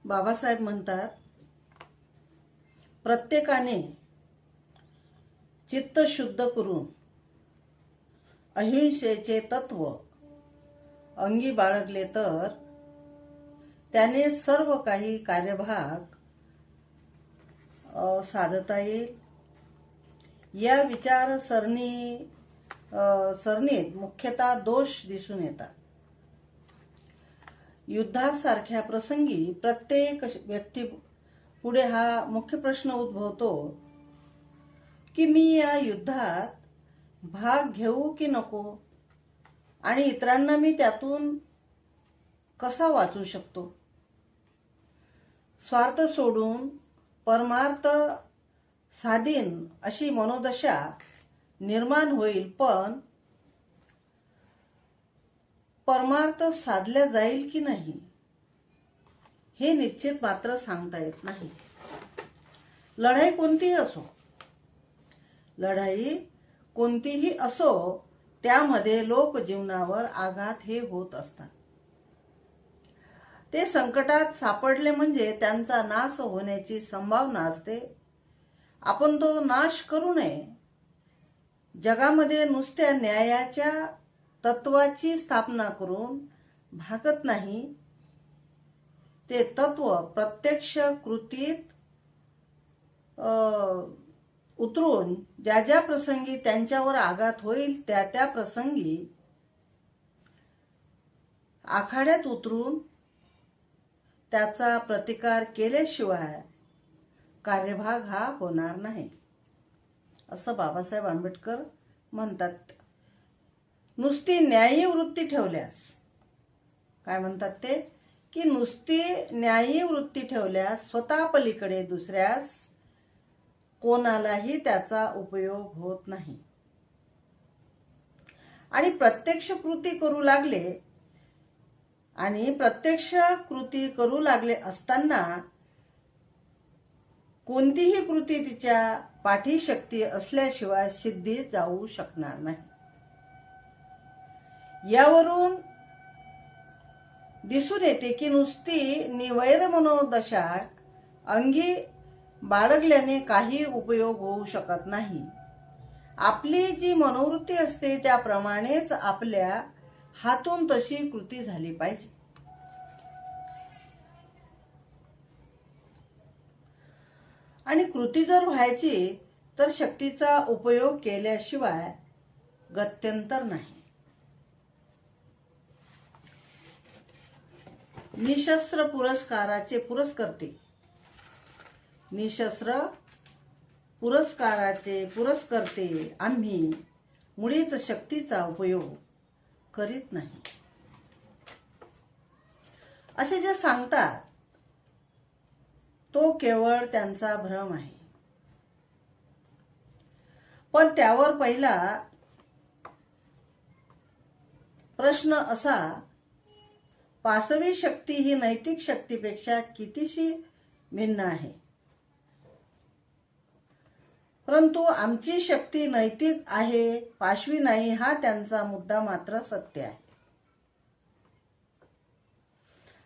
बाबासाहेब म्हणतात, प्रत्येकाने चित्त शुद्ध करून अहिंसेचे तत्व अंगी बाळगले तर त्याने सर्व काही कार्यभाग साधता येईल. या सरणीत मुख्यतः दोष दिसून येतात. युद्धासारख्या प्रसंगी प्रत्येक व्यक्ती पुढे हा मुख्य प्रश्न उद्भवतो की मी या युद्धात भाग घेऊ की नको, आणि इतरांना मी त्यातून कसा वाचू शकतो. स्वार्थ सोडून परमार्थ साधीन अशी मनोदशा निर्माण होईल, पण परमार्थ साधल्या जाईल की नाही हे निश्चित मात्र सांगता येत नाही. लढाई कोणतीही असो, त्यामध्ये लोकजीवनावर आघात हे होत असतात. ते संकटात सापडले म्हणजे त्यांचा नाश होण्याची संभावना असते. आपण तो नाश करू नये. जगामध्ये नुसत्या न्यायाच्या तत्वाची स्थापना करून भागत नाही. ते तत्व प्रत्यक्ष कृतीत उतरून ज्या प्रसंगी त्यांच्यावर आघात होईल त्या प्रसंगी आखाड्यात उतरून त्याचा प्रतिकार केल्याशिवाय कार्यभाग हा होणार नाही, असं बाबासाहेब आंबेडकर म्हणतात. नुसती न्यायी वृत्ती ठेवल्यास, काय म्हणतात ते, की नुसती न्यायी वृत्ती ठेवल्यास स्वतः पलीकडे दुसऱ्यास कोणालाही त्याचा उपयोग होत नाही. आणि प्रत्यक्ष कृती करू लागले असताना कोणतीही कृती तिच्या पाठीशक्ती असल्याशिवाय सिद्धी जाऊ शकणार नाही. यावरून दिसून येते की नुसती निवैर मनोदशा अंगी बाळगल्याने काही उपयोग होऊ शकत नाही. आपली जी मनोवृत्ती असते त्याप्रमाणेच आपल्या हातून तशी कृती झाली पाहिजे. आणि कृती जर व्हायची तर शक्तीचा उपयोग केल्याशिवाय गत्यंतर नाही. निशस्त्र पुरस्काराचे पुरस्कर्ते आम्ही मुळीच शक्तीचा उपयोग करीत नाही, असे जे सांगतात तो केवळ त्यांचा भ्रम आहे. पण त्यावर पहिला प्रश्न असा, पाशवी शक्ती ही नैतिक शक्तीपेक्षा कितीशी भिन्न आहे. परंतु आमची शक्ती नैतिक आहे, पाशवी नाही, हा त्यांचा मुद्दा मात्र सत्य आहे.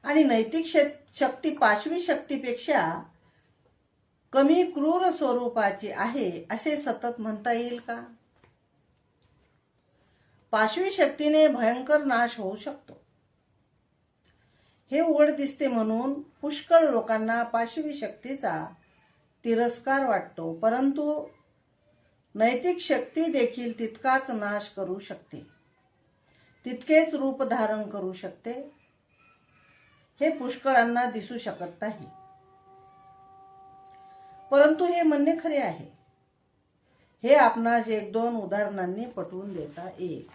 आणि नैतिक शक्ती पाशवी शक्तीपेक्षा कमी क्रूर स्वरूपाची आहे असे सतत म्हणता येईल का? पाशवी शक्तीने भयंकर नाश होऊ शकतो हे उघड दिसते, म्हणून पुष्कळ लोकांना पाशवी शक्तीचा तिरस्कार वाटतो. परंतु नैतिक शक्ती देखील तितकाच नाश करू शकते, तितकेच रूप धारण करू शकते, हे पुष्कळांना दिसू शकत नाही. परंतु हे म्हणणे खरे आहे. हे आपणास 1-2 उदाहरणांनी पटवून देता येईल.